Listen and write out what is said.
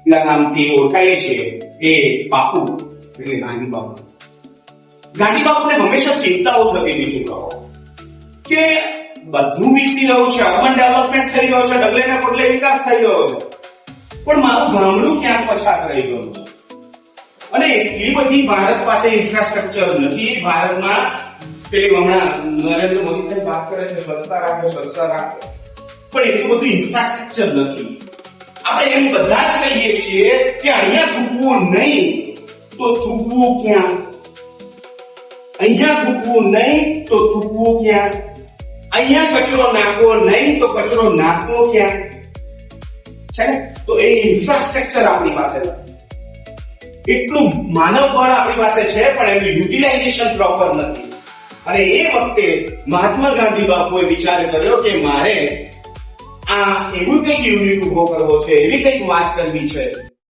નામથી ઓળખાય છે એ બાપુ એટલે ગાંધી બાપુ. ગાંધી બાપુને હંમેશા ચિંતાઓ થતી બીજું કહો કે બધું વિકસી રહ્યું છે, અર્બન ડેવલપમેન્ટ થઈ રહ્યો છે, ડગલે ને પગલે વિકાસ થઈ રહ્યો છે, પણ મારું ગામડું ક્યાંક પછાત રહી ગયું છે. અને એટલી બધી ભારત પાસે ઇન્ફ્રાસ્ટ્રક્ચર નથી. ભારતમાં પેલી હમણાં નરેન્દ્ર મોદી સાહેબ વાત કરે છે સ્વચ્છતા રાખો, સ્વચ્છતા રાખો, પણ એટલું બધું ઇન્ફ્રાસ્ટ્રક્ચર નથી. આપણે એમ બધા જ કહીએ છીએ કે અહીંયા થૂકવું નહીં તો થૂકવું ક્યાં, અહીંયા થૂકવું નહીં તો થૂકવું ક્યાં, અહીંયા કચરો નાખવો નહીં તો કચરો નાખવો ક્યાં છે ને. તો એ ઇન્ફ્રાસ્ટ્રક્ચર આપણી પાસે નથી. એટલું માનવ બળ આપણી પાસે છે પણ એનું યુટિલાઇઝેશન પ્રોપર નથી. અને એ વખતે મહાત્મા ગાંધી બાપુએ વિચાર કર્યો કે મારે આ એવું કંઈક યુનિટ ઉભો કરવો છે, એવી કંઈક વાત કરવી છે